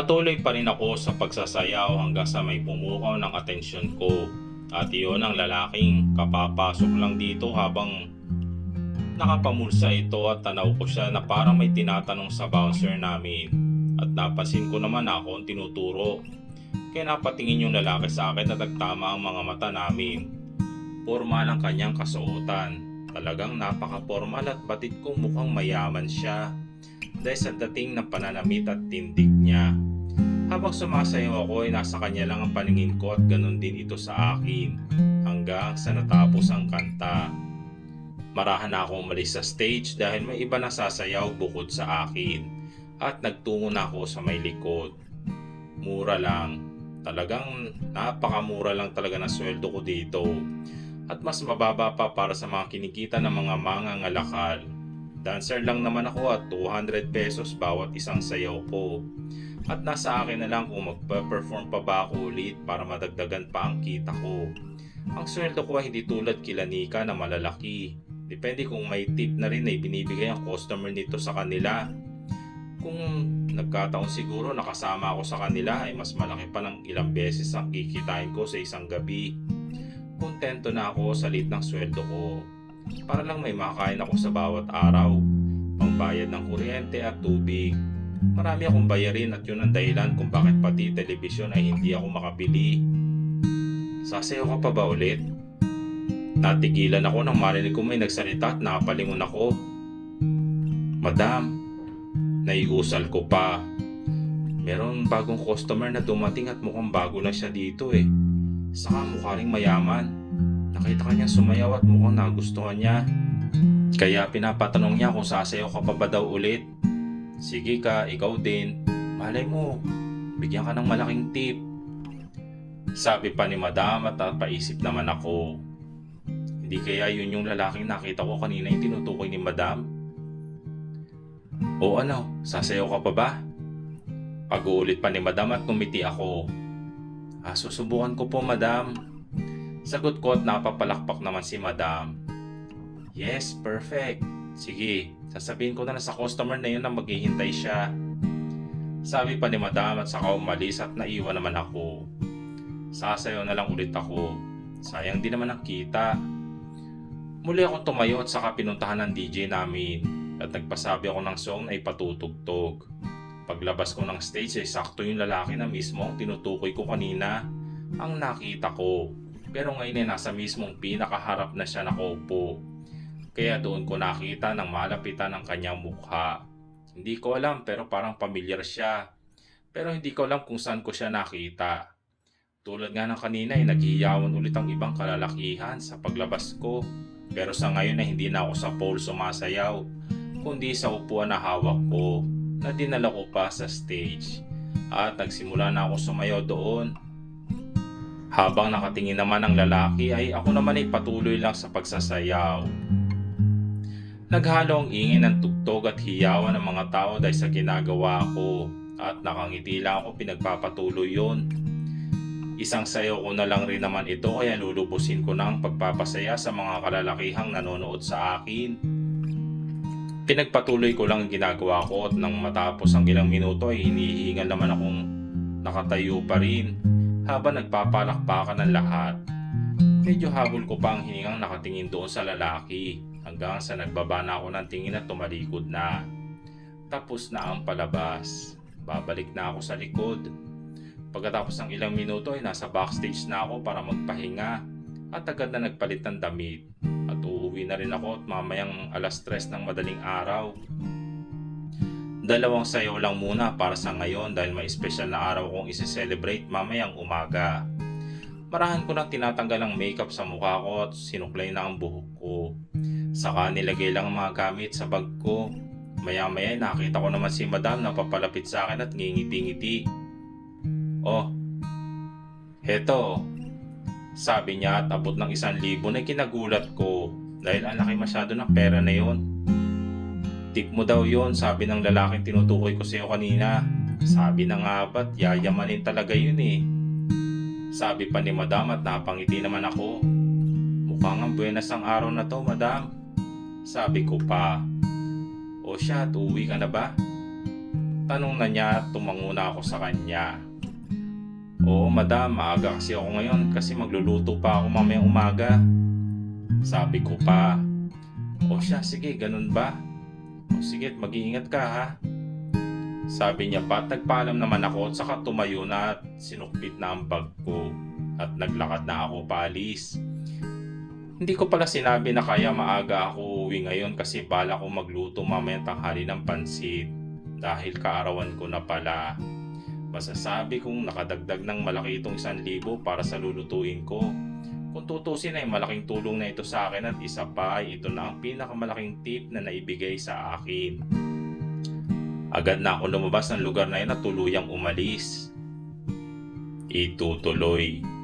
Patuloy pa rin ako sa pagsasayaw hanggang sa may pumukaw ng atensyon ko. At iyon ang lalaking kapapasok lang dito habang nakapamulsa ito at tanaw ko siya na parang may tinatanong sa bouncer namin. At napansin ko naman ako ang tinuturo. Kaya napatingin yung lalaki sa akin at nagtama ang mga mata namin. Formal ang kanyang kasuotan. Talagang napaka-formal at batid kong mukhang mayaman siya dahil sa dating ng pananamit at tindig niya. Habang sumasayaw ako ay nasa kanya lang ang paningin ko at ganun din ito sa akin hanggang sa natapos ang kanta. Marahan na akong umalis sa stage dahil may iba na sasayaw bukod sa akin at nagtungo na ako sa may likod. Mura lang. Talagang napakamura lang talaga ng sweldo ko dito at mas mababa pa para sa mga kinikita ng mga mangangalakal. Dancer lang naman ako at 200 pesos bawat isang sayaw ko. At nasa akin na lang kung magpa-perform pa ba ako ulit para madagdagan pa ang kita ko. Ang sweldo ko ay hindi tulad kila Nika na malalaki. Depende kung may tip na rin ay binibigay ang customer nito sa kanila. Kung nagkataon siguro nakasama ako sa kanila ay mas malaki pa ng ilang beses ang kikitain ko sa isang gabi. Kontento na ako sa liit ng sweldo ko. Para lang may makakain ako sa bawat araw. Pangbayad ng kuryente at tubig. Marami akong bayarin at yun ang dahilan kung bakit pati telebisyon ay hindi ako makabili. Sasayaw ka pa ba ulit? Natigilan ako nang marinig ko may nagsalita at nakapalingon ako. Madam, naiusal ko pa. Meron bagong customer na dumating at mukhang bago lang siya dito eh. Saka mukha ring mayaman. Nakita kanya sumayaw at mukhang nagustuhan niya. Kaya pinapatanong niya kung sasayaw ka pa ba daw ulit. Sige ka, ikaw din. Malay mo, bigyan ka ng malaking tip. Sabi pa ni Madam at paisip naman ako. Hindi kaya yun yung lalaking nakita ko kanina yung tinutukoy ni Madam? O ano, sasayaw ka pa ba? Pag-uulit pa ni Madam at ngumiti ako. Susubukan ko po Madam. Sagot ko at napapalakpak naman si Madam. Yes, perfect. Sige, sasabihin ko na sa customer na yun na maghihintay siya. Sabi pa ni Madam at saka umalis at naiwan naman ako. Sasayaw na lang ulit ako. Sayang din naman ang kita. Muli akong tumayo at saka pinuntahan ng DJ namin at nagpasabi ako ng song na ipatutugtog. Paglabas ko ng stage ay sakto yung lalaki na mismo ang tinutukoy ko kanina ang nakita ko. Pero ngayon ay nasa mismong pinakaharap na siya nakaupo. Kaya doon ko nakita ng malapitan ng kanyang mukha. Hindi ko alam pero parang pamilyar siya. Pero hindi ko alam kung saan ko siya nakita. Tulad nga ng kanina ay naghihiyawan ulit ang ibang kalalakihan sa paglabas ko. Pero sa ngayon ay hindi na ako sa pole sumasayaw, kundi sa upuan na hawak ko na dinala ko pa sa stage. At nagsimula na ako sumayaw doon. Habang nakatingin naman ang lalaki ay ako naman ay patuloy lang sa pagsasayaw. Naghalo ang ingin ng tugtog at hiyawan ng mga tao dahil sa ginagawa ko at nakangiti lang ako pinagpapatuloy yon. Isang sayaw ko na lang rin naman ito kaya lulubusin ko na ang pagpapasaya sa mga kalalakihang nanonood sa akin. Pinagpatuloy ko lang ang ginagawa ko at nang matapos ang ilang minuto ay hinihingal naman akong nakatayo pa rin habang nagpapalakpakan ng lahat. Medyo habol ko pa ang hiningang nakatingin doon sa lalaki hanggang sa nagbaba na ako ng tingin at tumalikod na. Tapos na ang palabas. Babalik na ako sa likod. Pagkatapos ng ilang minuto ay nasa backstage na ako para magpahinga at agad na nagpalit ng damit. At uuwi na rin ako at mamayang 3:00 ng madaling araw. 2 sayaw lang muna para sa ngayon dahil may special na araw kong isi-celebrate mamayang umaga. Marahan ko lang tinatanggal ang makeup sa mukha ko at sinuklay na ang buhok ko. Saka nilagay lang ang mga gamit sa bag ko. Maya-maya nakita ko naman si Madam na papalapit sa akin at ngingiti-ngiti. Oh, heto. Sabi niya at abot ng 1,000 na kinagulat ko dahil ang laki masyado ng pera na yon. Tip mo daw yon, sabi ng lalaking tinutukoy ko sa iyo kanina. Sabi na nga ba't yayamanin talaga yun eh. Sabi pa ni Madam at napangiti naman ako. Mukhang ang buenas ang araw na to, Madam. Sabi ko pa. O siya, uuwi ka na ba? Tanong na niya at tumanguna ako sa kanya. Oo madam, maaga kasi ako ngayon kasi magluluto pa ako mamayang umaga. Sabi ko pa. O siya, sige, ganun ba? O sige, mag-iingat ka ha. Sabi niya pa at nagpaalam naman ako at saka tumayo na at sinukpit na ang bag ko at naglakad na ako paalis. Hindi ko pala sinabi na kaya maaga ako uwi ngayon kasi bala ko magluto mamayang tanghali ng pansit dahil kaarawan ko na pala. Masasabi kong nakadagdag ng malaki itong 1,000 para sa lulutuin ko. Kung tutusin ay malaking tulong na ito sa akin at isa pa ay ito na ang pinakamalaking tip na naibigay sa akin. Agad na ako lumabas ng lugar na yun at tuluyang umalis. Itutuloy.